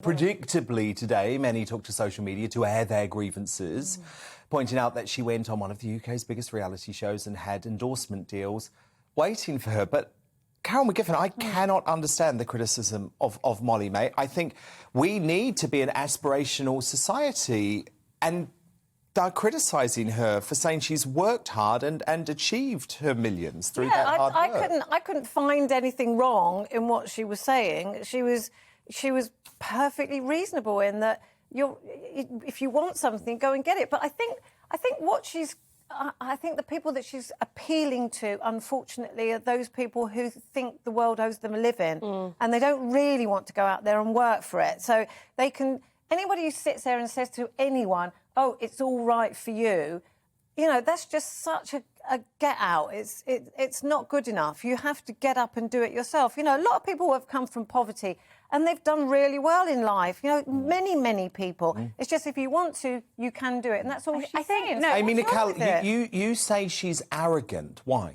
Predictably today, many took to social media to air their grievances, pointing out that she went on one of the UK's biggest reality shows and had endorsement deals waiting for her. But Karen McGiffin, I cannot understand the criticism of Molly-Mae. I think we need to be an aspirational society, and they're criticising her for saying she's worked hard and achieved her millions through that hard work. I couldn't find anything wrong in what she was saying. She was perfectly reasonable in that if you want something, go and get it. But I think the people that she's appealing to, unfortunately, are those people who think the world owes them a living, and they don't really want to go out there and work for it. So they can. Anybody who sits there and says to anyone, "Oh, it's all right for you," you know, that's just such a get out. It's not good enough. You have to get up and do it yourself. You know, a lot of people have come from poverty and they've done really well in life. You know, many people. It's just if you want to, you can do it, and that's all she's saying. No, Amy Nicole, you say she's arrogant. Why?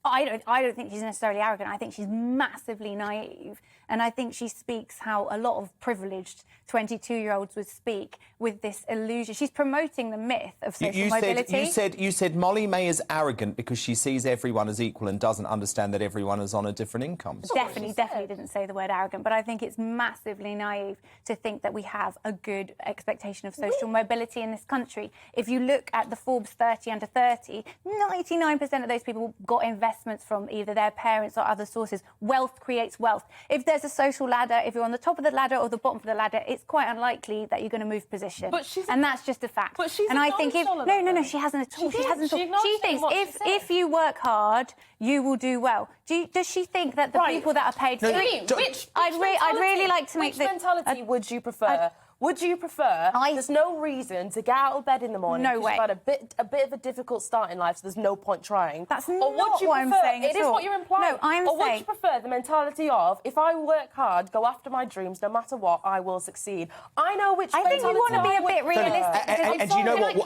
I don't think she's necessarily arrogant. I think she's massively naive. And I think she speaks how a lot of privileged 22-year-olds would speak with this illusion. She's promoting the myth of social mobility. You said Molly-Mae is arrogant because she sees everyone as equal and doesn't understand that everyone is on a different income. Definitely didn't say the word arrogant, but I think it's massively naive to think that we have a good expectation of social mobility in this country. If you look at the Forbes 30 under 30, 99% of those people got investments from either their parents or other sources. Wealth creates wealth. If there's a social ladder, if you're on the top of the ladder or the bottom of the ladder, it's quite unlikely that you're going to move position. And that's just a fact. But she's and I think no, she hasn't at all. She hasn't at all. She thinks if you work hard, you will do well. Does she think that the people that are paid... I'd really like to make... Which mentality would you prefer? Would you prefer there's no reason to get out of bed in the morning because you've had a bit of a difficult start in life, so there's no point trying? That's not what I'm saying It is what you're implying. No, I'm saying... Or would you prefer the mentality of, if I work hard, go after my dreams, no matter what, I will succeed? I know which mentality... I think you want to be a bit realistic.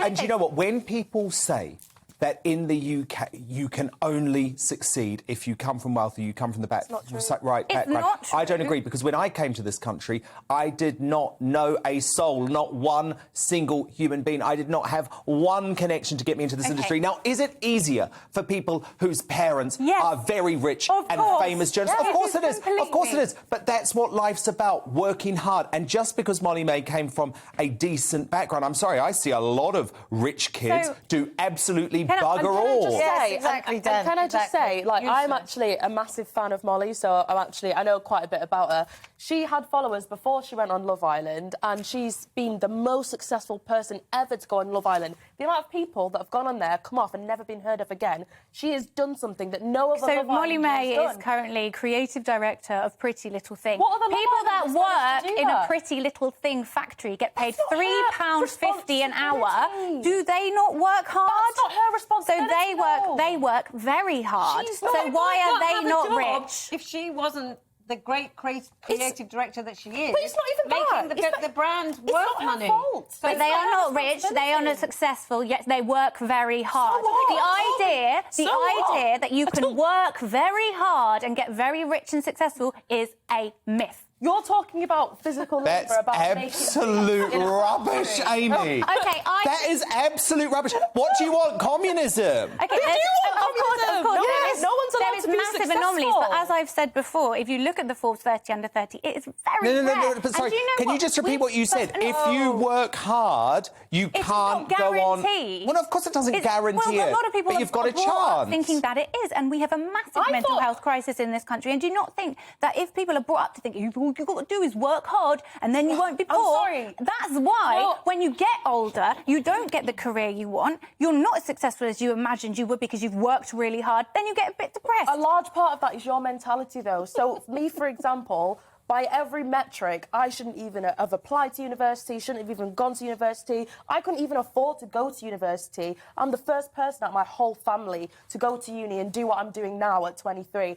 And do you know what? When people say that in the UK you can only succeed if you come from wealth or you come from the right background. I don't agree, because when I came to this country, I did not know a soul, not one single human being. I did not have one connection to get me into this industry. Now, is it easier for people whose parents are very rich and famous journalists? Of course it is. Of course it is. But that's what life's about, working hard. And just because Molly-Mae came from a decent background, I'm sorry, I see a lot of rich kids do absolutely bugger all. Can I just say, like, I'm actually a massive fan of Molly, so I know quite a bit about her. She had followers before she went on Love Island, and she's been the most successful person ever to go on Love Island. The amount of people that have gone on there, come off and never been heard of again, she has done something that no other Love Island has done. So Molly-Mae is currently creative director of Pretty Little Thing. What are the people that work in a Pretty Little Thing factory get paid £3.50 an hour. Do they not work hard? That's not her responsibility. So they work very hard. So why are they not rich? If she wasn't the great creative director that she is, but it's not even making the brand worth money. So they are not rich, they are not successful, yet they work very hard. The idea that you can work very hard and get very rich and successful is a myth. You're talking about physical labour. That's absolute rubbish, Amy. That is absolute rubbish. What do you want? Communism? Okay, of course, there is massive anomalies. But as I've said before, if you look at the Forbes 30 under 30, it is very rare. No, but sorry, can you just repeat what you said? If you work hard, you can't go on... Well, of course it doesn't guarantee it, a lot of people but you've got a chance. Thinking that it is, and we have a massive mental health crisis in this country. And do you not think that if people are brought up to think all you've got to do is work hard and then you won't be poor? That's why when you get older, you don't get the career you want. You're not as successful as you imagined you would because you've worked really hard. Then you get a bit depressed. A large part of that is your mentality, though. So me, for example, by every metric, I shouldn't even have applied to university, shouldn't have even gone to university. I couldn't even afford to go to university. I'm the first person out of my whole family to go to uni and do what I'm doing now at 23.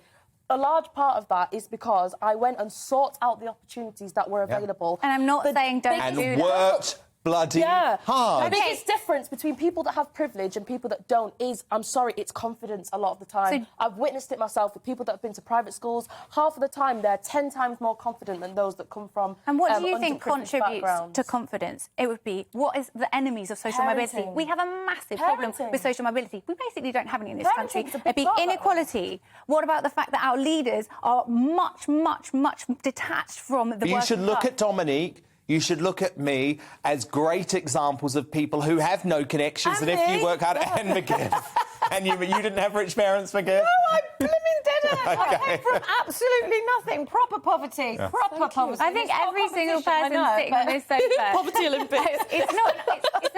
A large part of that is because I went and sought out the opportunities that were available. And I'm not saying don't do that. And worked bloody hard. The biggest difference between people that have privilege and people that don't is, I'm sorry, it's confidence a lot of the time. I've witnessed it myself with people that have been to private schools. Half of the time, they're 10 times more confident than those that come from And what do you think underprivileged contributes backgrounds. to confidence? It would be, what is the enemies of social mobility? We have a massive problem with social mobility. We basically don't have any in this country. It'd be inequality. What about the fact that our leaders are much, much, much detached from the working class? You should look at Dominique. You should look at me as great examples of people who have no connections, and if you work hard, and McGiff. And you didn't have rich parents, McGiff? No, I blooming didn't. Okay. I came from absolutely nothing. Proper poverty. Proper poverty. I think every single person sitting on this sofa... Poverty Olympics. It's not...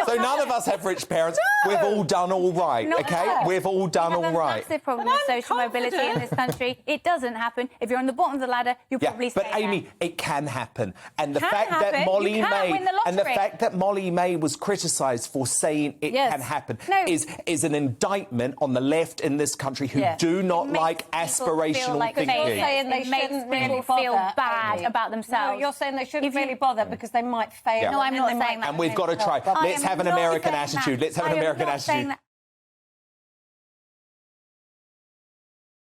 So none of us have rich parents. No. We've all done all right, Not OK? her. We've all done all We have a right. massive problem with social mobility in this country. It doesn't happen. If you're on the bottom of the ladder, you'll probably stay but Amy, there. it can happen. And the Can fact happen. that You Molly-Mae can't win the and the lottery. fact that Molly-Mae was criticised for saying it can happen No. is an indictment on the left in this country who do not It makes like people aspirational feel like thinking. You're saying they It makes shouldn't really people feel bother, bad Amy. about themselves. No, you're saying they shouldn't If you- really bother because they might fail. Yeah. No, I'm and not they might saying that. And we've got to try. I Let's am have an not American saying attitude. that. Let's have an I am American not saying attitude. that.